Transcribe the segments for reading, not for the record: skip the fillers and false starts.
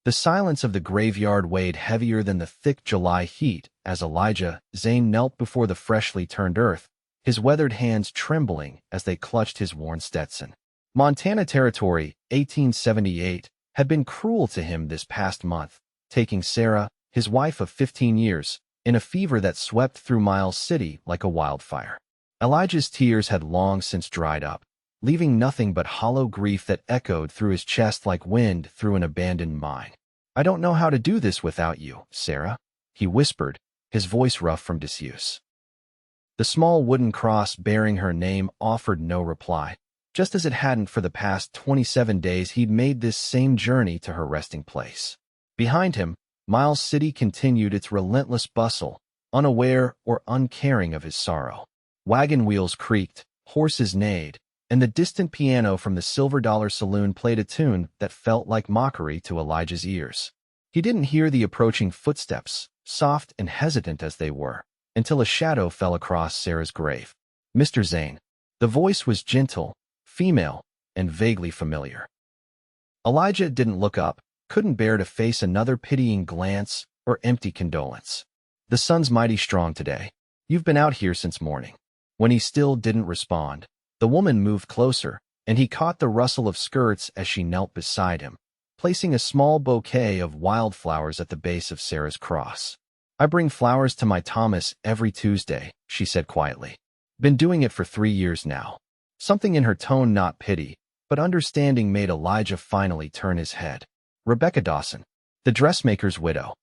The silence of the graveyard weighed heavier than the thick July heat as Elijah, Zane knelt before the freshly turned earth, his weathered hands trembling as they clutched his worn Stetson. Montana Territory, 1878, had been cruel to him this past month, taking Sarah, his wife of 15 years, in a fever that swept through Miles City like a wildfire. Elijah's tears had long since dried up, leaving nothing but hollow grief that echoed through his chest like wind through an abandoned mine. "I don't know how to do this without you, Sarah," he whispered, his voice rough from disuse. The small wooden cross bearing her name offered no reply, just as it hadn't for the past 27 days he'd made this same journey to her resting place. Behind him, Miles City continued its relentless bustle, unaware or uncaring of his sorrow. Wagon wheels creaked, horses neighed, and the distant piano from the Silver Dollar Saloon played a tune that felt like mockery to Elijah's ears. He didn't hear the approaching footsteps, soft and hesitant as they were, until a shadow fell across Sarah's grave. "Mr. Zane." The voice was gentle, female, and vaguely familiar. Elijah didn't look up, couldn't bear to face another pitying glance or empty condolence. "The sun's mighty strong today. You've been out here since morning." When he still didn't respond, the woman moved closer, and he caught the rustle of skirts as she knelt beside him, placing a small bouquet of wildflowers at the base of Sarah's cross. "I bring flowers to my Thomas every Tuesday," she said quietly. "Been doing it for 3 years now." Something in her tone, not pity, but understanding, made Elijah finally turn his head. Rebecca Dawson, the dressmaker's widow.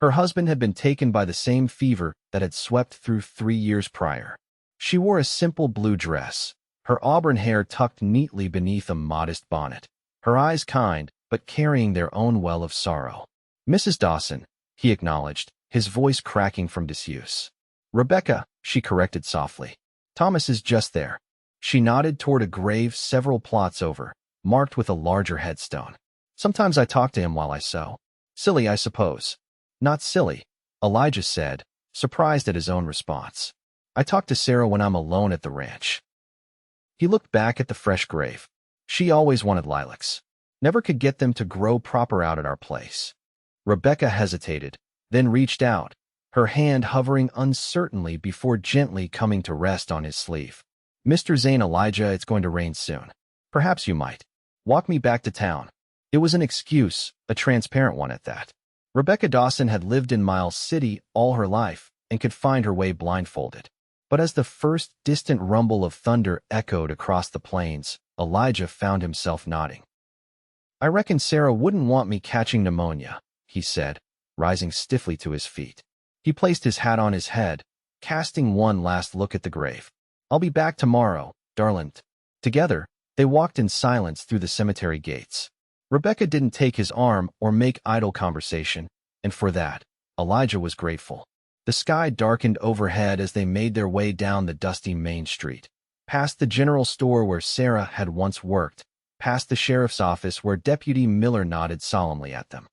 Her husband had been taken by the same fever that had swept through 3 years prior. She wore a simple blue dress, her auburn hair tucked neatly beneath a modest bonnet, her eyes kind, but carrying their own well of sorrow. "Mrs. Dawson," he acknowledged, his voice cracking from disuse. "Rebecca," she corrected softly. "Thomas is just there." She nodded toward a grave several plots over, marked with a larger headstone. "Sometimes I talk to him while I sew. Silly, I suppose." "Not silly," Elijah said, surprised at his own response. "I talk to Sarah when I'm alone at the ranch." He looked back at the fresh grave. "She always wanted lilacs. Never could get them to grow proper out at our place." Rebecca hesitated, then reached out, her hand hovering uncertainly before gently coming to rest on his sleeve. "Mr. Zane, Elijah, it's going to rain soon. Perhaps you might walk me back to town." It was an excuse, a transparent one at that. Rebecca Dawson had lived in Miles City all her life and could find her way blindfolded. But as the first distant rumble of thunder echoed across the plains, Elijah found himself nodding. "I reckon Sarah wouldn't want me catching pneumonia," he said, rising stiffly to his feet. He placed his hat on his head, casting one last look at the grave. "I'll be back tomorrow, darling." Together, they walked in silence through the cemetery gates. Rebecca didn't take his arm or make idle conversation, and for that, Elijah was grateful. The sky darkened overhead as they made their way down the dusty main street, past the general store where Sarah had once worked, past the sheriff's office where Deputy Miller nodded solemnly at them.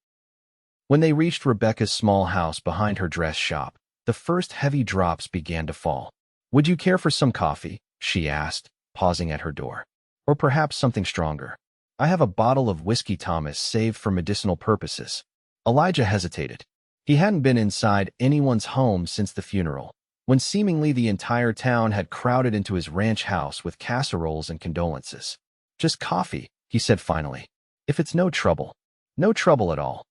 When they reached Rebecca's small house behind her dress shop, the first heavy drops began to fall. "Would you care for some coffee?" she asked, pausing at her door. "Or perhaps something stronger? I have a bottle of whiskey Thomas saved for medicinal purposes." Elijah hesitated. He hadn't been inside anyone's home since the funeral, when seemingly the entire town had crowded into his ranch house with casseroles and condolences. "Just coffee," he said finally. "If it's no trouble." "No trouble at all."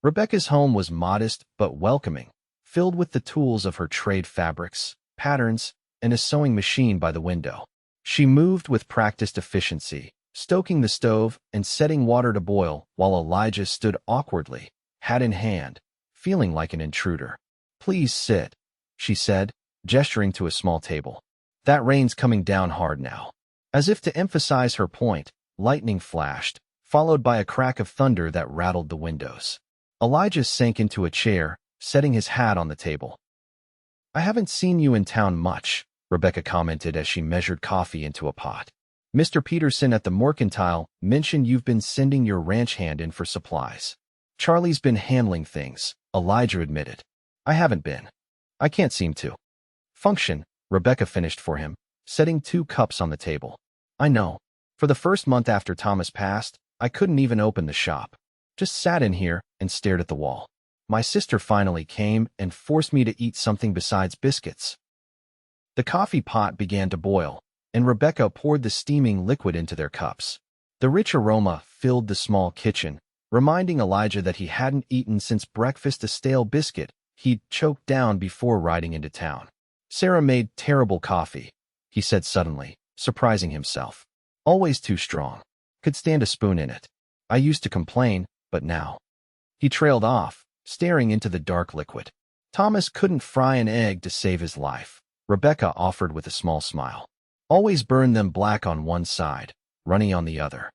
Rebecca's home was modest but welcoming, filled with the tools of her trade, fabrics, patterns, and a sewing machine by the window. She moved with practiced efficiency, stoking the stove and setting water to boil while Elijah stood awkwardly, hat in hand, feeling like an intruder. "Please sit," she said, gesturing to a small table. "That rain's coming down hard now." As if to emphasize her point, lightning flashed, followed by a crack of thunder that rattled the windows. Elijah sank into a chair, setting his hat on the table. "I haven't seen you in town much," Rebecca commented as she measured coffee into a pot. "Mr. Peterson at the Mercantile mentioned you've been sending your ranch hand in for supplies." "Charlie's been handling things," Elijah admitted. "I haven't been. I can't seem to function," Rebecca finished for him, setting 2 cups on the table. "I know. For the first month after Thomas passed, I couldn't even open the shop. Just sat in here and stared at the wall. My sister finally came and forced me to eat something besides biscuits. The coffee pot began to boil, and Rebecca poured the steaming liquid into their cups. The rich aroma filled the small kitchen, reminding Elijah that he hadn't eaten since breakfast, a stale biscuit he'd choked down before riding into town. Sarah made terrible coffee, he said suddenly, surprising himself. Always too strong. Could stand a spoon in it. I used to complain, but now. He trailed off, staring into the dark liquid. Thomas couldn't fry an egg to save his life, Rebecca offered with a small smile. Always burn them black on one side, runny on the other.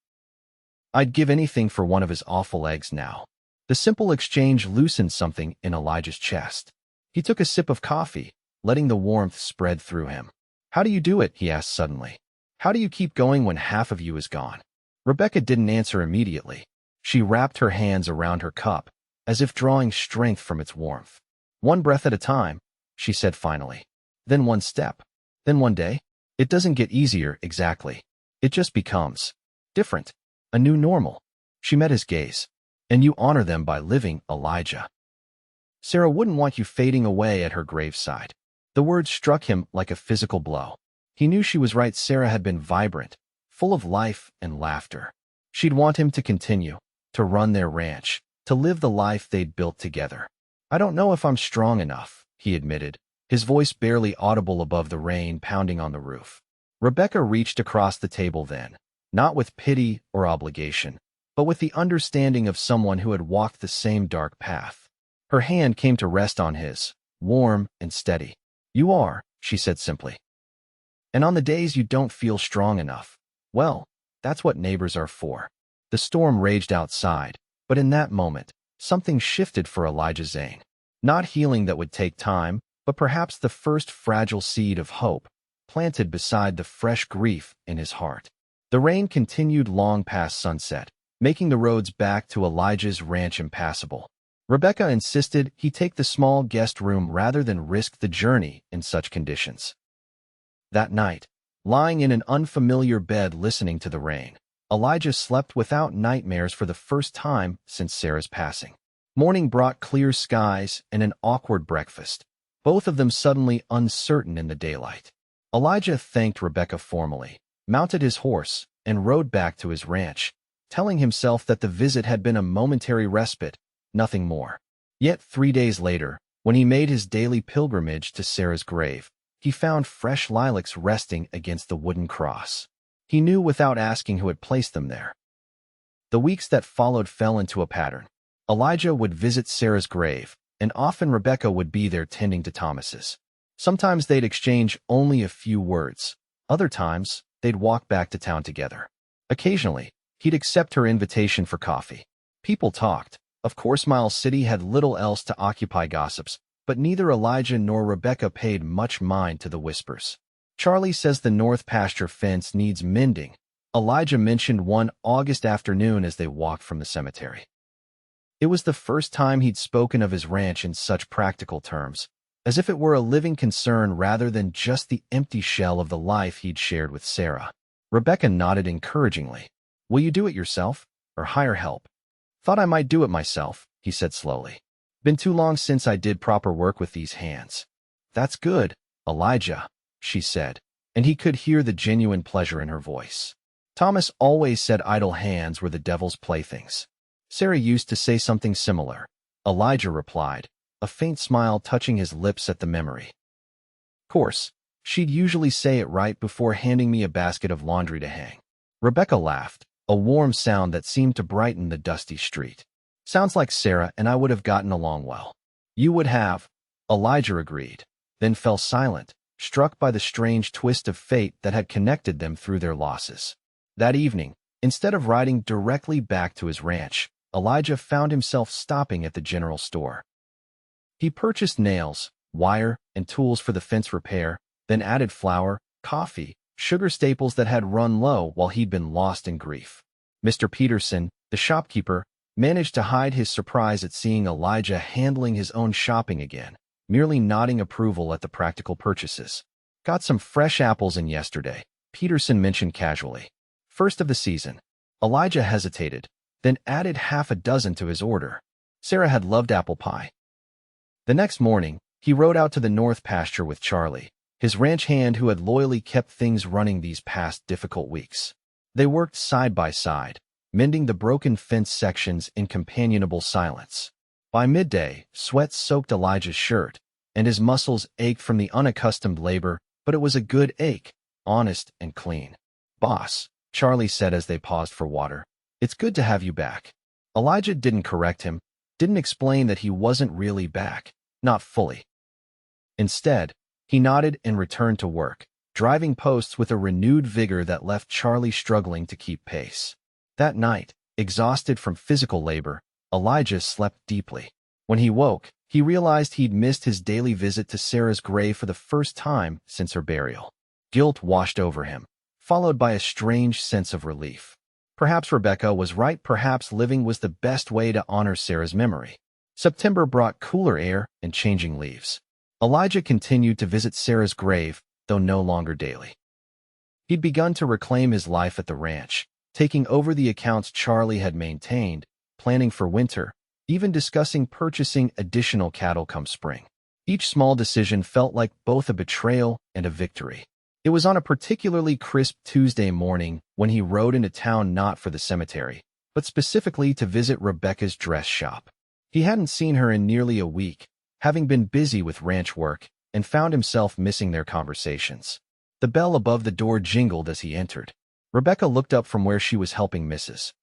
I'd give anything for one of his awful eggs now. The simple exchange loosened something in Elijah's chest. He took a sip of coffee, letting the warmth spread through him. How do you do it? He asked suddenly. How do you keep going when half of you is gone? Rebecca didn't answer immediately. She wrapped her hands around her cup, as if drawing strength from its warmth. One breath at a time, she said finally. Then one step. Then one day. It doesn't get easier exactly. It just becomes different. A new normal. She met his gaze. And you honor them by living, Elijah. Sarah wouldn't want you fading away at her graveside. The words struck him like a physical blow. He knew she was right. Sarah had been vibrant, full of life and laughter. She'd want him to continue, to run their ranch, to live the life they'd built together. I don't know if I'm strong enough, he admitted, his voice barely audible above the rain pounding on the roof. Rebecca reached across the table then, not with pity or obligation, but with the understanding of someone who had walked the same dark path. Her hand came to rest on his, warm and steady. You are, she said simply. And on the days you don't feel strong enough, well, that's what neighbors are for. The storm raged outside, but in that moment, something shifted for Elijah Zane. Not healing that would take time, but perhaps the first fragile seed of hope, planted beside the fresh grief in his heart. The rain continued long past sunset, making the roads back to Elijah's ranch impassable. Rebecca insisted he take the small guest room rather than risk the journey in such conditions. That night, lying in an unfamiliar bed listening to the rain, Elijah slept without nightmares for the first time since Sarah's passing. Morning brought clear skies and an awkward breakfast, both of them suddenly uncertain in the daylight. Elijah thanked Rebecca formally, mounted his horse, and rode back to his ranch, telling himself that the visit had been a momentary respite, nothing more. Yet 3 days later, when he made his daily pilgrimage to Sarah's grave, he found fresh lilacs resting against the wooden cross. He knew without asking who had placed them there. The weeks that followed fell into a pattern. Elijah would visit Sarah's grave, and often Rebecca would be there tending to Thomas's. Sometimes they'd exchange only a few words. Other times, they'd walk back to town together. Occasionally, he'd accept her invitation for coffee. People talked. Of course, Miles City had little else to occupy gossips, but neither Elijah nor Rebecca paid much mind to the whispers. Charlie says the north pasture fence needs mending, Elijah mentioned one August afternoon as they walked from the cemetery. It was the first time he'd spoken of his ranch in such practical terms, as if it were a living concern rather than just the empty shell of the life he'd shared with Sarah. Rebecca nodded encouragingly. Will you do it yourself, or hire help? Thought I might do it myself, he said slowly. Been too long since I did proper work with these hands. That's good, Elijah, she said, and he could hear the genuine pleasure in her voice. Thomas always said idle hands were the devil's playthings. Sarah used to say something similar, Elijah replied, a faint smile touching his lips at the memory. Course, she'd usually say it right before handing me a basket of laundry to hang. Rebecca laughed, a warm sound that seemed to brighten the dusty street. Sounds like Sarah and I would have gotten along well. You would have, Elijah agreed, then fell silent, struck by the strange twist of fate that had connected them through their losses. That evening, instead of riding directly back to his ranch, Elijah found himself stopping at the general store. He purchased nails, wire, and tools for the fence repair, then added flour, coffee, sugar staples that had run low while he'd been lost in grief. Mr. Peterson, the shopkeeper, managed to hide his surprise at seeing Elijah handling his own shopping again, merely nodding approval at the practical purchases. Got some fresh apples in yesterday, Peterson mentioned casually. First of the season. Elijah hesitated, then added half a dozen to his order. Sarah had loved apple pie. The next morning, he rode out to the north pasture with Charlie, his ranch hand who had loyally kept things running these past difficult weeks. They worked side by side, mending the broken fence sections in companionable silence. By midday, sweat soaked Elijah's shirt, and his muscles ached from the unaccustomed labor, but it was a good ache, honest and clean. "Boss," Charlie said as they paused for water, "it's good to have you back." Elijah didn't correct him, didn't explain that he wasn't really back, not fully. Instead, he nodded and returned to work, driving posts with a renewed vigor that left Charlie struggling to keep pace. That night, exhausted from physical labor, Elijah slept deeply. When he woke, he realized he'd missed his daily visit to Sarah's grave for the first time since her burial. Guilt washed over him, followed by a strange sense of relief. Perhaps Rebecca was right, perhaps living was the best way to honor Sarah's memory. September brought cooler air and changing leaves. Elijah continued to visit Sarah's grave, though no longer daily. He'd begun to reclaim his life at the ranch, taking over the accounts Charlie had maintained, planning for winter, even discussing purchasing additional cattle come spring. Each small decision felt like both a betrayal and a victory. It was on a particularly crisp Tuesday morning when he rode into town not for the cemetery, but specifically to visit Rebecca's dress shop. He hadn't seen her in nearly a week, having been busy with ranch work, and found himself missing their conversations. The bell above the door jingled as he entered. Rebecca looked up from where she was helping Mrs.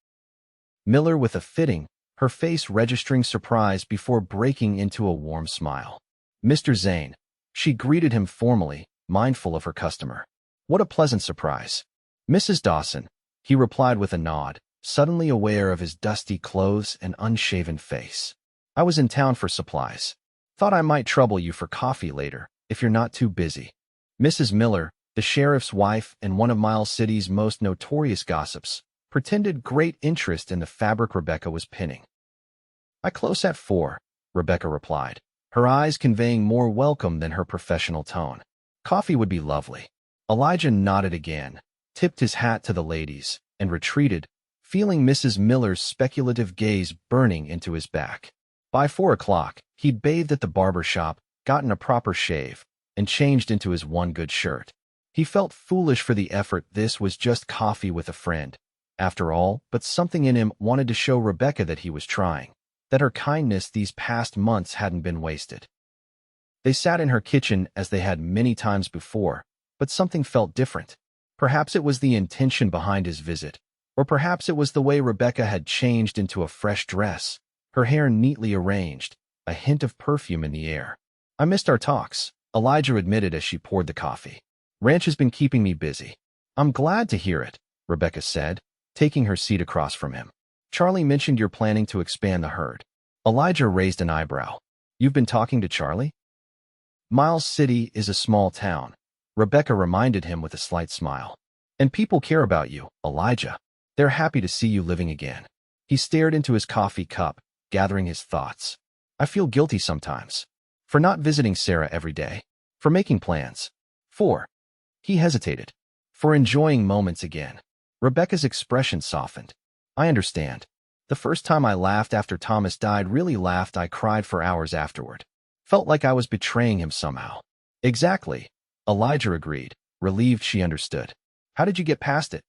Miller with a fitting, her face registering surprise before breaking into a warm smile. "Mr. Zane," she greeted him formally, mindful of her customer. "What a pleasant surprise." "Mrs. Dawson," he replied with a nod, suddenly aware of his dusty clothes and unshaven face. "I was in town for supplies. Thought I might trouble you for coffee later, if you're not too busy." Mrs. Miller, the sheriff's wife and one of Miles City's most notorious gossips, pretended great interest in the fabric Rebecca was pinning. "I close at 4, Rebecca replied, her eyes conveying more welcome than her professional tone. "Coffee would be lovely." Elijah nodded again, tipped his hat to the ladies, and retreated, feeling Mrs. Miller's speculative gaze burning into his back. By 4 o'clock, he'd bathed at the barber shop, gotten a proper shave, and changed into his one good shirt. He felt foolish for the effort. This was just coffee with a friend, after all, but something in him wanted to show Rebecca that he was trying, that her kindness these past months hadn't been wasted. They sat in her kitchen as they had many times before, but something felt different. Perhaps it was the intention behind his visit, or perhaps it was the way Rebecca had changed into a fresh dress, her hair neatly arranged, a hint of perfume in the air. "I missed our talks," Elijah admitted as she poured the coffee. "Ranch has been keeping me busy." "I'm glad to hear it," Rebecca said, taking her seat across from him. "Charlie mentioned you're planning to expand the herd." Elijah raised an eyebrow. "You've been talking to Charlie?" "Miles City is a small town," Rebecca reminded him with a slight smile. "And people care about you, Elijah. They're happy to see you living again." He stared into his coffee cup, gathering his thoughts. "I feel guilty sometimes. For not visiting Sarah every day. For making plans. For—" he hesitated. "For enjoying moments again." Rebecca's expression softened. "I understand. The first time I laughed after Thomas died, really laughed, I cried for hours afterward. Felt like I was betraying him somehow." "Exactly," Elijah agreed, relieved she understood. "How did you get past it?"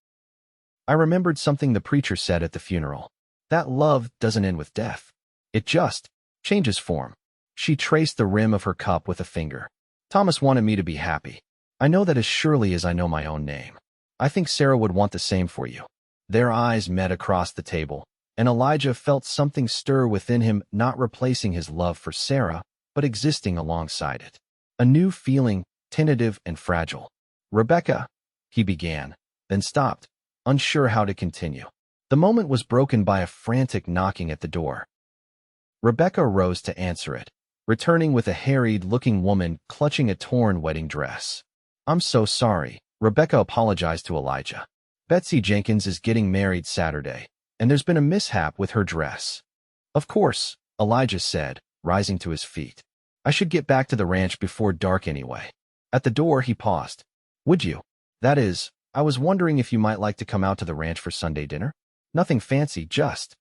"I remembered something the preacher said at the funeral. That love doesn't end with death. It just changes form." She traced the rim of her cup with a finger. "Thomas wanted me to be happy. I know that as surely as I know my own name. I think Sarah would want the same for you." Their eyes met across the table, and Elijah felt something stir within him, not replacing his love for Sarah, but existing alongside it. A new feeling, tentative and fragile. "Rebecca," he began, then stopped, unsure how to continue. The moment was broken by a frantic knocking at the door. Rebecca rose to answer it, returning with a harried-looking woman clutching a torn wedding dress. "I'm so sorry," Rebecca apologized to Elijah. "Betsy Jenkins is getting married Saturday, and there's been a mishap with her dress." "Of course," Elijah said, rising to his feet. "I should get back to the ranch before dark anyway." At the door, he paused. "Would you? That is, I was wondering if you might like to come out to the ranch for Sunday dinner. Nothing fancy, just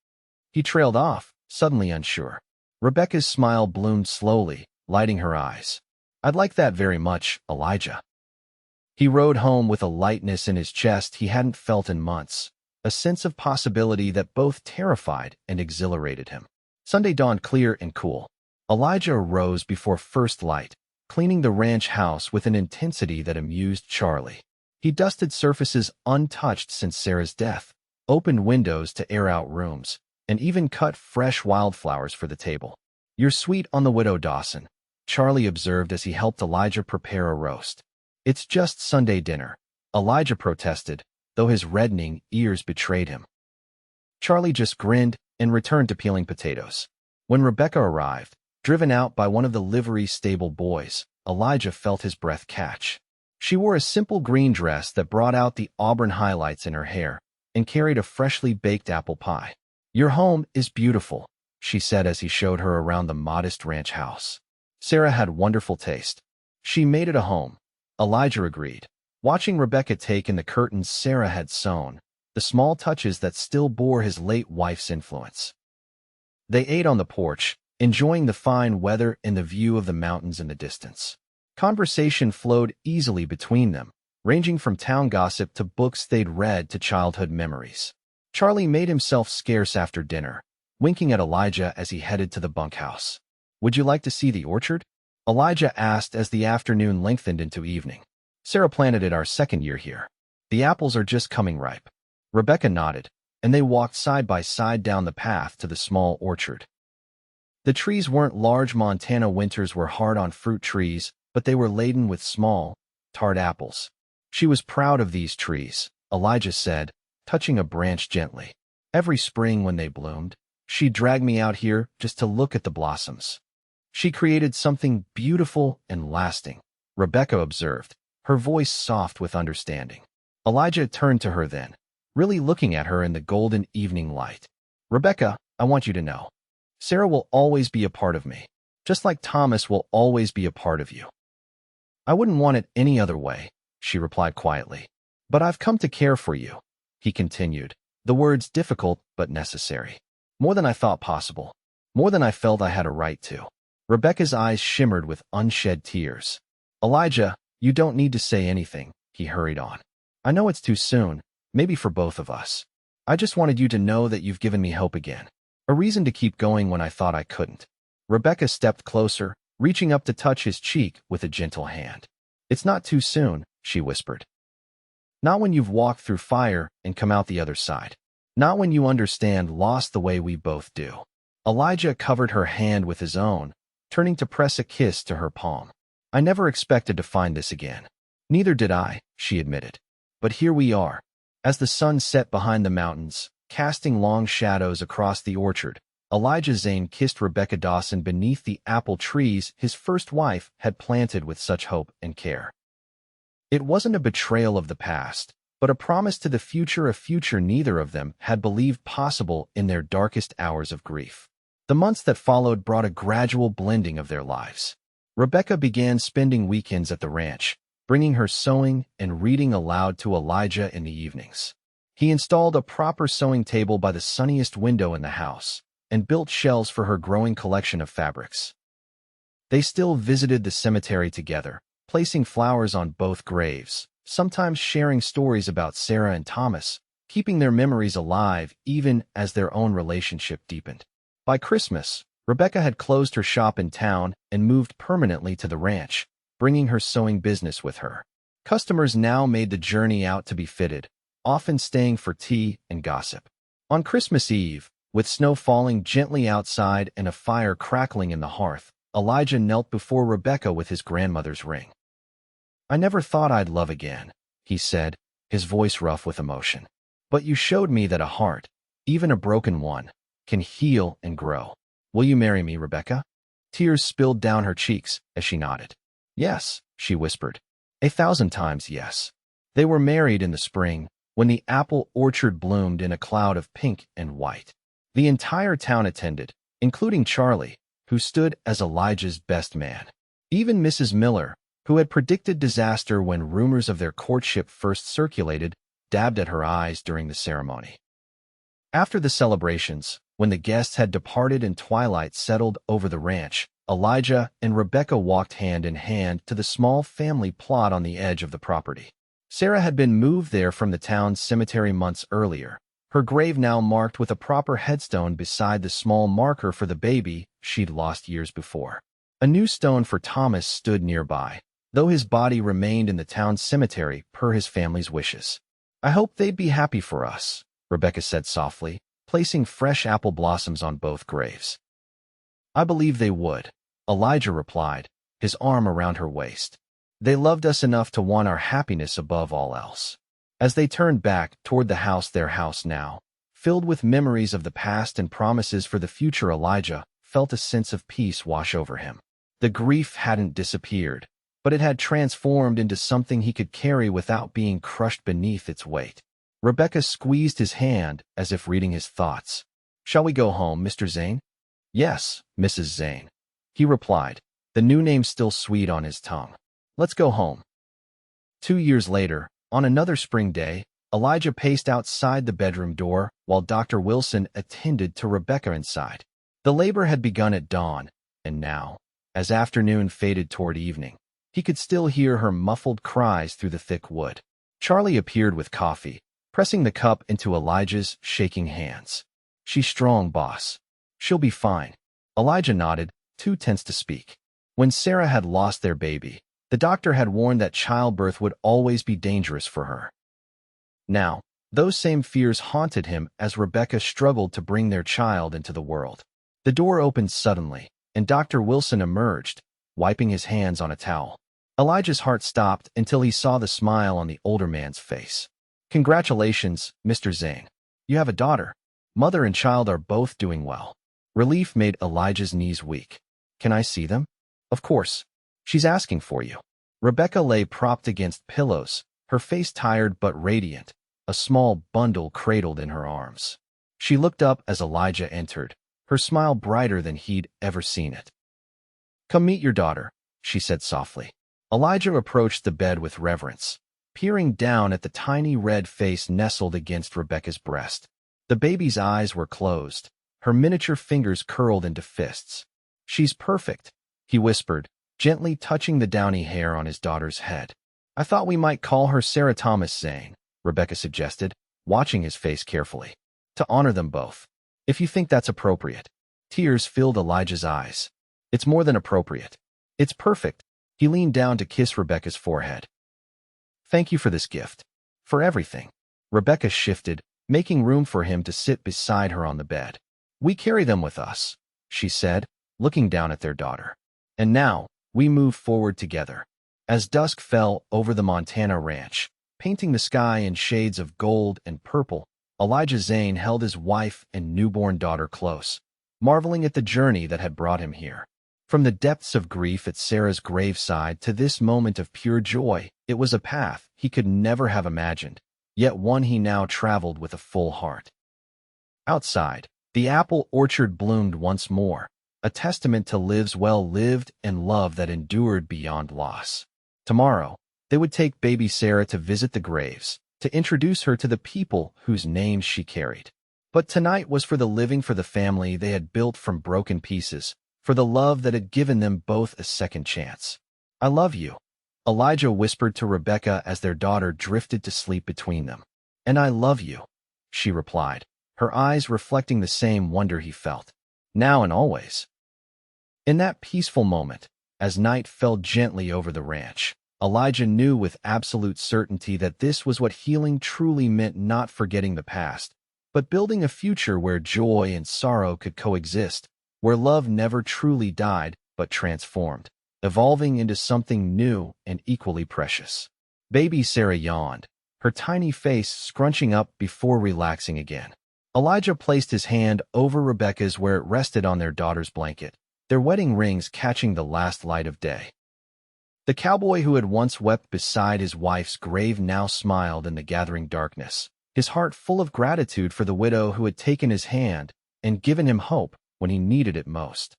He trailed off, suddenly unsure. Rebecca's smile bloomed slowly, lighting her eyes. I'd like that very much, Elijah. He rode home with a lightness in his chest he hadn't felt in months, a sense of possibility that both terrified and exhilarated him. Sunday dawned clear and cool. Elijah arose before first light, cleaning the ranch house with an intensity that amused Charlie. He dusted surfaces untouched since Sarah's death, opened windows to air out rooms, and even cut fresh wildflowers for the table. You're sweet on the widow, Dawson, Charlie observed as he helped Elijah prepare a roast. It's just Sunday dinner, Elijah protested, though his reddening ears betrayed him. Charlie just grinned and returned to peeling potatoes. When Rebecca arrived, driven out by one of the livery stable boys, Elijah felt his breath catch. She wore a simple green dress that brought out the auburn highlights in her hair and carried a freshly baked apple pie. Your home is beautiful, she said as he showed her around the modest ranch house. Sarah had wonderful taste. She made it a home, Elijah agreed, watching Rebecca take in the curtains Sarah had sewn, the small touches that still bore his late wife's influence. They ate on the porch, enjoying the fine weather and the view of the mountains in the distance. Conversation flowed easily between them, ranging from town gossip to books they'd read to childhood memories. Charlie made himself scarce after dinner, winking at Elijah as he headed to the bunkhouse. Would you like to see the orchard? Elijah asked as the afternoon lengthened into evening. Sarah planted it our second year here. The apples are just coming ripe. Rebecca nodded, and they walked side by side down the path to the small orchard. The trees weren't large. Montana winters were hard on fruit trees, but they were laden with small, tart apples. She was proud of these trees, Elijah said, touching a branch gently. Every spring when they bloomed, she'd drag me out here just to look at the blossoms. She created something beautiful and lasting, Rebecca observed, her voice soft with understanding. Elijah turned to her then, really looking at her in the golden evening light. Rebecca, I want you to know, Sarah will always be a part of me, just like Thomas will always be a part of you. I wouldn't want it any other way, she replied quietly. But I've come to care for you, he continued, the words difficult but necessary. More than I thought possible, more than I felt I had a right to. Rebecca's eyes shimmered with unshed tears. Elijah, you don't need to say anything, he hurried on. I know it's too soon, maybe for both of us. I just wanted you to know that you've given me hope again. A reason to keep going when I thought I couldn't. Rebecca stepped closer, reaching up to touch his cheek with a gentle hand. It's not too soon, she whispered. Not when you've walked through fire and come out the other side. Not when you understand loss the way we both do. Elijah covered her hand with his own, turning to press a kiss to her palm. I never expected to find this again. Neither did I, she admitted. But here we are. As the sun set behind the mountains, casting long shadows across the orchard, Elijah Zane kissed Rebecca Dawson beneath the apple trees his first wife had planted with such hope and care. It wasn't a betrayal of the past, but a promise to the future, a future neither of them had believed possible in their darkest hours of grief. The months that followed brought a gradual blending of their lives. Rebecca began spending weekends at the ranch, bringing her sewing and reading aloud to Elijah in the evenings. He installed a proper sewing table by the sunniest window in the house and built shelves for her growing collection of fabrics. They still visited the cemetery together, placing flowers on both graves, sometimes sharing stories about Sarah and Thomas, keeping their memories alive even as their own relationship deepened. By Christmas, Rebecca had closed her shop in town and moved permanently to the ranch, bringing her sewing business with her. Customers now made the journey out to be fitted, often staying for tea and gossip. On Christmas Eve, with snow falling gently outside and a fire crackling in the hearth, Elijah knelt before Rebecca with his grandmother's ring. I never thought I'd love again, he said, his voice rough with emotion. But you showed me that a heart, even a broken one, can heal and grow. Will you marry me, Rebecca? Tears spilled down her cheeks as she nodded. Yes, she whispered. 1,000 times yes. They were married in the spring, when the apple orchard bloomed in a cloud of pink and white. The entire town attended, including Charlie, who stood as Elijah's best man. Even Mrs. Miller, who had predicted disaster when rumors of their courtship first circulated, dabbed at her eyes during the ceremony. After the celebrations, When the guests had departed and twilight settled over the ranch, Elijah and Rebecca walked hand in hand to the small family plot on the edge of the property. Sarah had been moved there from the town's cemetery months earlier, her grave now marked with a proper headstone beside the small marker for the baby she'd lost years before. A new stone for Thomas stood nearby, though his body remained in the town cemetery per his family's wishes. "I hope they'd be happy for us," Rebecca said softly, placing fresh apple blossoms on both graves. "I believe they would," Elijah replied, his arm around her waist. "They loved us enough to want our happiness above all else." As they turned back toward the house, their house now, filled with memories of the past and promises for the future, Elijah felt a sense of peace wash over him. The grief hadn't disappeared, but it had transformed into something he could carry without being crushed beneath its weight. Rebecca squeezed his hand as if reading his thoughts. "Shall we go home, Mr. Zane?" "Yes, Mrs. Zane," he replied, the new name still sweet on his tongue. "Let's go home." 2 years later, on another spring day, Elijah paced outside the bedroom door while Dr. Wilson attended to Rebecca inside. The labor had begun at dawn, and now, as afternoon faded toward evening, he could still hear her muffled cries through the thick wood. Charlie appeared with coffee, pressing the cup into Elijah's shaking hands. "She's strong, boss. She'll be fine." Elijah nodded, too tense to speak. When Sarah had lost their baby, the doctor had warned that childbirth would always be dangerous for her. Now, those same fears haunted him as Rebecca struggled to bring their child into the world. The door opened suddenly, and Dr. Wilson emerged, wiping his hands on a towel. Elijah's heart stopped until he saw the smile on the older man's face. "Congratulations, Mr. Zane. You have a daughter. Mother and child are both doing well." Relief made Elijah's knees weak. "Can I see them?" "Of course. She's asking for you." Rebecca lay propped against pillows, her face tired but radiant, a small bundle cradled in her arms. She looked up as Elijah entered, her smile brighter than he'd ever seen it. "Come meet your daughter," she said softly. Elijah approached the bed with reverence, peering down at the tiny red face nestled against Rebecca's breast. The baby's eyes were closed, her miniature fingers curled into fists. "She's perfect," he whispered, gently touching the downy hair on his daughter's head. "I thought we might call her Sarah Thomas Zane," Rebecca suggested, watching his face carefully. "To honor them both. If you think that's appropriate." Tears filled Elijah's eyes. "It's more than appropriate. It's perfect." He leaned down to kiss Rebecca's forehead. "Thank you for this gift. For everything." Rebecca shifted, making room for him to sit beside her on the bed. "We carry them with us," she said, looking down at their daughter. "And now, we move forward together." As dusk fell over the Montana ranch, painting the sky in shades of gold and purple, Elijah Zane held his wife and newborn daughter close, marveling at the journey that had brought him here. From the depths of grief at Sarah's graveside to this moment of pure joy, it was a path he could never have imagined, yet one he now traveled with a full heart. Outside, the apple orchard bloomed once more, a testament to lives well lived and love that endured beyond loss. Tomorrow, they would take baby Sarah to visit the graves, to introduce her to the people whose names she carried. But tonight was for the living, for the family they had built from broken pieces, for the love that had given them both a second chance. "I love you," Elijah whispered to Rebecca as their daughter drifted to sleep between them. "And I love you," she replied, her eyes reflecting the same wonder he felt, now and always. In that peaceful moment, as night fell gently over the ranch, Elijah knew with absolute certainty that this was what healing truly meant, not forgetting the past, but building a future where joy and sorrow could coexist, where love never truly died but transformed, evolving into something new and equally precious. Baby Sarah yawned, her tiny face scrunching up before relaxing again. Elijah placed his hand over Rebecca's where it rested on their daughter's blanket, their wedding rings catching the last light of day. The cowboy who had once wept beside his wife's grave now smiled in the gathering darkness, his heart full of gratitude for the widow who had taken his hand and given him hope when he needed it most.